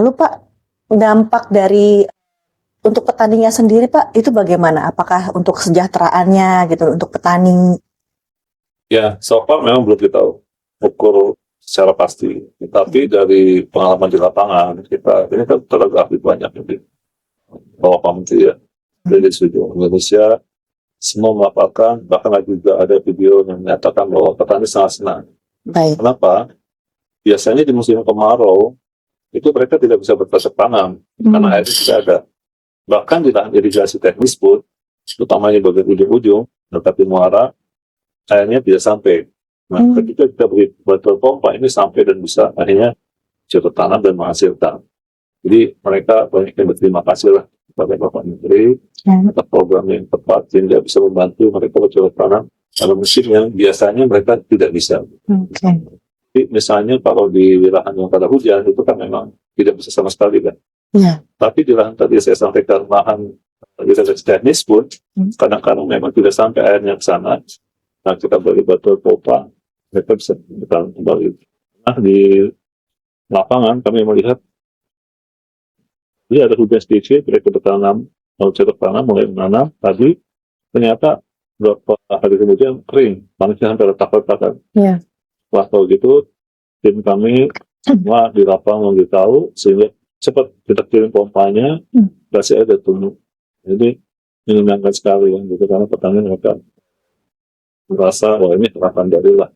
Lalu Pak, dampak dari untuk petaninya sendiri Pak, itu bagaimana? Apakah untuk kesejahteraannya gitu, untuk petani? Ya, so far memang belum kita ukur secara pasti. Tapi dari pengalaman di lapangan, kita ini kan tergabung banyak di bawah Pak Menteri ya. Dari seluruh Indonesia, semua melaporkan, bahkan juga ada video yang menyatakan bahwa petani sangat senang. Baik. Kenapa? Biasanya di musim kemarau, itu mereka tidak bisa bercocok tanam, karena airnya tidak ada. Bahkan di lahan irigasi teknis pun, utamanya bagian ujung-ujung, tetapi muara, airnya tidak sampai. Nah, ketika kita beri bantuan pompa, ini sampai dan bisa akhirnya cocok tanam dan menghasilkan. Jadi mereka banyak yang berterima kasih lah kepada Bapak Menteri atas program yang tepat sehingga bisa membantu mereka bercocok tanam pada musim yang biasanya mereka tidak bisa. Jadi misalnya kalau di wilayah yang pada hujan itu kan memang tidak bisa sama sekali kan. Tapi di lahan tadi saya sampaikan lahan irigasi teknis pun kadang-kadang memang tidak sampai airnya ke sana. Nah, kita beri bantuan pompa, mereka bisa bertahan kembali. Nah, di lapangan kami melihat dia ada hujan sedikit, mereka bertanam, mau cetak tanam, mulai menanam. Tadi ternyata beberapa hari kemudian kering, panasnya sampai retak-retakan. Wah, kalau gitu, tim kami semua di lapangan memberitahu sehingga cepat kita kirim pompanya, kasih ada tumbuh. Jadi menyenangkan sekali kan, gitu, karena petani mereka merasa bahwa ini harapan darilah.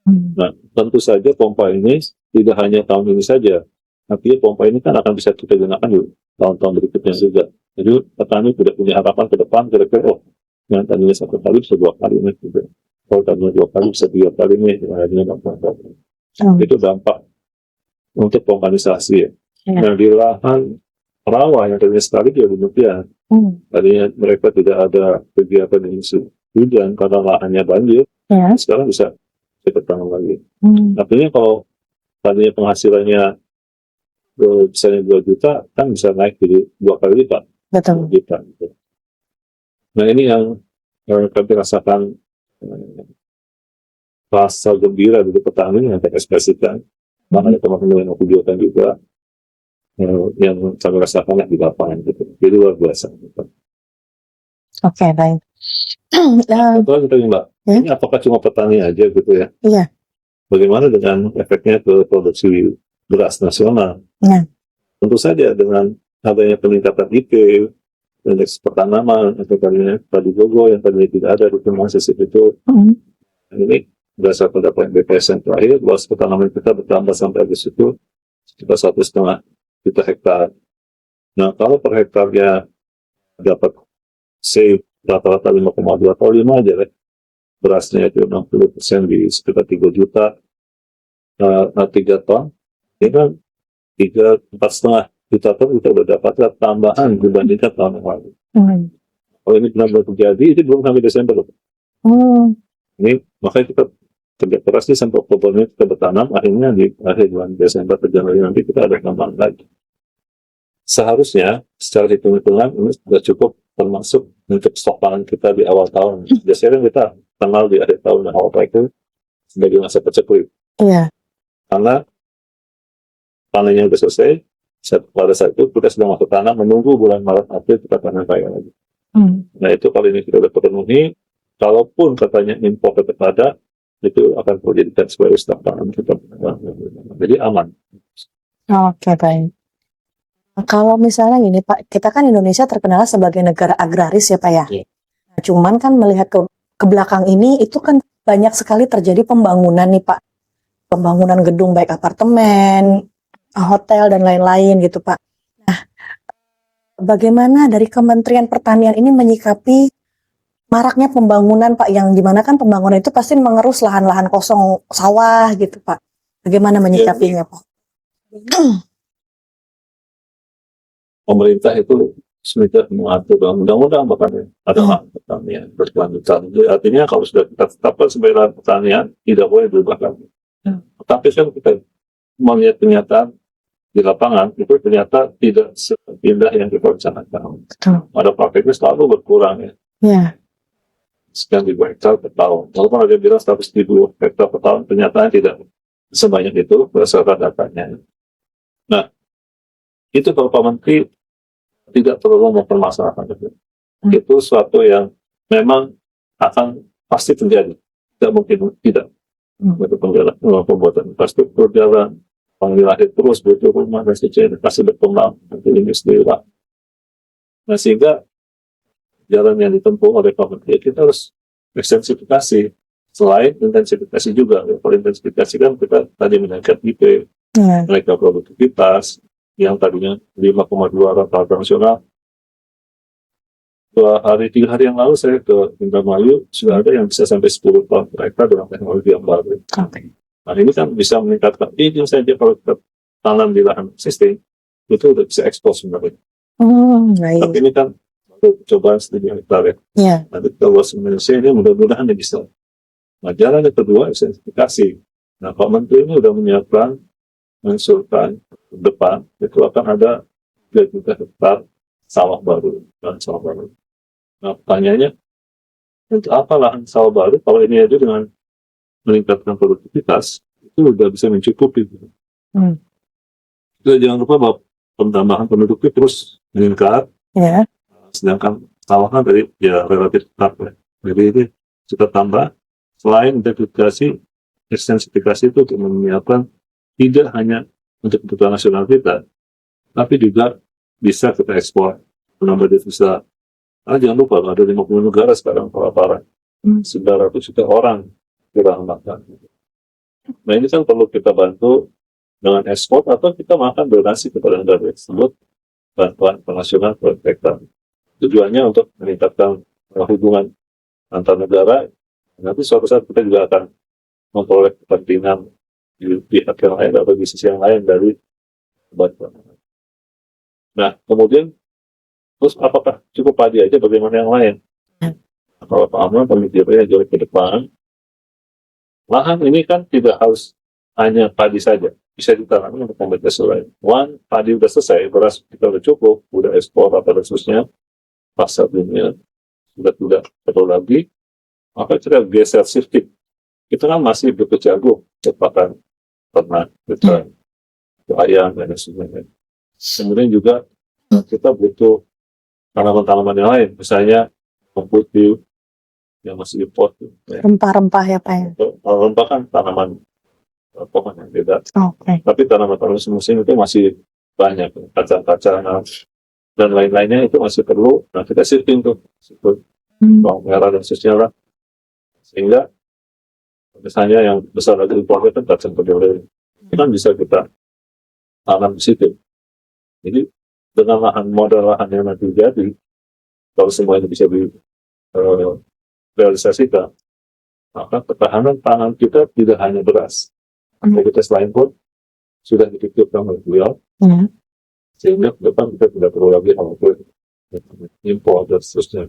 Nah, tentu saja pompa ini tidak hanya tahun ini saja, tapi pompa ini kan akan bisa kita gunakan di tahun-tahun berikutnya juga. Jadi petani tidak punya harapan ke depan, kira-kira yang tadinya 1 kali bisa 2 kali nih, gitu. Kalau tadinya 2 kali bisa 3 kali nih, itu dampak untuk pompanisasi ya. Nah, di lahan rawa yang tadinya sekali dia demikian. Tadinya mereka tidak ada kegiatan yang hujan karena lahannya banjir, sekarang bisa cepat tanam lagi. Artinya kalau tadinya penghasilannya misalnya 2 juta, kan bisa naik jadi 2 kali lipat. Betul. Juta, gitu. Nah, ini yang kami rasakan rasa gembira dari petani yang saya ekspresikan. Makanya teman-teman yang videokan juga yang kami rasakan di lapangan gitu. Jadi luar biasa. Gitu. Oke, baik. Betul kita Mbak. Ini apakah cuma petani aja gitu ya? Iya. Bagaimana dengan efeknya ke produksi beras nasional? Tentu saja dengan adanya peningkatan IP, indeks pertanaman, atau tadi Gogo yang tadinya tidak ada di sisip itu, ini berdasarkan data BPS yang terakhir, luas pertanaman kita bertambah sampai habis itu sekitar 1,5 juta hektar. Nah, kalau per hektarnya dapat save rata-rata 5,2 atau 5 aja deh. Berasnya itu 60% di sekitar 3 juta, 3 ton. Ini kan 4,5 juta ton kita sudah dapat tambahan dibandingkan tahun yang lalu. Kalau ini benar-benar terjadi, itu belum sampai Desember. Ini makanya kita kerja keras ini sampai Oktober ini kita bertanam, akhirnya di akhir bulan Desember ke Januari nanti kita ada tambahan lagi. Seharusnya secara hitung-hitungan ini sudah cukup termasuk untuk stok pangan kita di awal tahun. Biasanya kita tanggal di akhir tahun dan awal tahun itu sebagai masa paceklik. Karena panennya sudah selesai, pada saat itu kita sedang masuk tanam menunggu bulan Maret April kita tanam kaya lagi. Nah, itu kalau ini kita sudah terpenuhi, kalaupun katanya impor tetap ada, itu akan dijadikan sebagai stok pangan kita. Jadi aman. Oke, baik. Kalau misalnya gini Pak, kita kan Indonesia terkenal sebagai negara agraris ya Pak ya. Nah, cuman kan melihat ke belakang ini itu kan banyak sekali terjadi pembangunan nih Pak. Pembangunan gedung baik apartemen, hotel dan lain-lain gitu Pak. Nah, bagaimana dari Kementerian Pertanian ini menyikapi maraknya pembangunan Pak, yang dimana kan pembangunan itu pasti mengerus lahan-lahan kosong sawah gitu Pak. Bagaimana menyikapinya Pak? Pemerintah itu sudah mengatur dalam undang-undang bahkan ada lahan pertanian berkelanjutan. Jadi artinya kalau sudah kita tetapkan sebagai lahan pertanian tidak boleh berubah lagi. Tapi kan kita melihat kenyataan di lapangan itu ternyata tidak seindah yang kita rencanakan. Pada praktiknya selalu berkurang ya. Sekian ribu hektar per tahun. Walaupun ada yang bilang 100.000 hektar per tahun, ternyata tidak sebanyak itu berdasarkan datanya. Nah, itu kalau Pak Menteri tidak terlalu mempermasalahkan itu. Itu suatu yang memang akan pasti terjadi. Tidak mungkin tidak. Itu pembuatan infrastruktur jalan, penggilahir terus butuh rumah dan sebagainya, pasti berkembang nanti ini sendiri Pak. Nah sehingga jalan yang ditempuh oleh Pak Menteri kita harus ekstensifikasi. Selain intensifikasi juga, kalau intensifikasi kan kita tadi menaikkan IP, menaikkan produktivitas yang tadinya 5,2 rata-rata nasional. 3 hari yang lalu saya ke Indramayu, sudah ada yang bisa sampai 10 ton per hektar dengan teknologi yang baru. Nah ini kan bisa meningkatkan, ini saja kalau kita tanam di lahan sistem, itu udah bisa ekspor sebenarnya. Tapi ini kan baru cobaan 1 hektar ya. Nanti kalau Indonesia ini mudah-mudahan bisa. Nah jalan yang kedua, ekstensifikasi. Nah Pak Menteri ini sudah menyiapkan, mengusulkan ke depan, itu akan ada 3 juta hektar sawah baru dan sawah baru. Nah pertanyaannya, untuk apa lahan sawah baru kalau ini aja dengan meningkatkan produktivitas itu sudah bisa mencukupi. Kita jangan lupa bahwa penambahan penduduk itu terus meningkat, sedangkan sawah kan tadi ya relatif tetap ya. Jadi ini kita tambah selain intensifikasi, ekstensifikasi itu untuk menyiapkan tidak hanya untuk kebutuhan nasional kita, tapi juga bisa kita ekspor, menambah devisa. Jangan lupa ada 50 negara sekarang kelaparan, 900 juta orang kurang makan. Nah ini kan perlu kita bantu dengan ekspor atau kita makan donasi kepada negara tersebut bantuan internasional per hektar. Tujuannya untuk meningkatkan hubungan antar negara. Nanti suatu saat kita juga akan memperoleh kepentingan di pihak yang lain atau di sisi yang lain dari bantuan. Nah, kemudian terus apakah cukup padi aja, bagaimana yang lain? Kalau Pak Amran pemikirannya jauh ke depan, lahan ini kan tidak harus hanya padi saja, bisa ditanam untuk komoditas lain. Padi udah selesai, beras kita udah cukup, udah ekspor apa dan seterusnya, pasar dunia sudah tidak perlu lagi, maka kita geser shifting. Kita kan masih berkecimpung kepada ternak, kita ayam dan sebagainya. Kemudian juga kita butuh tanaman-tanaman yang lain, misalnya putih yang masih import. Rempah-rempah ya Pak ya? Rempah kan tanaman pohon yang beda. Tapi tanaman-tanaman musim itu masih banyak, kacang-kacangan dan lain-lainnya itu masih perlu. Nah kita shifting tuh, bawang merah dan seterusnya, sehingga misalnya yang besar lagi impornya kan kacang kedelai, itu kan bisa kita tanam di situ. Jadi dengan modal lahan yang nanti jadi, kalau semua ini bisa direalisasikan, maka ketahanan pangan kita tidak hanya beras, komoditas lain pun sudah dipikirkan oleh beliau, sehingga ke depan kita tidak perlu lagi impor dan seterusnya.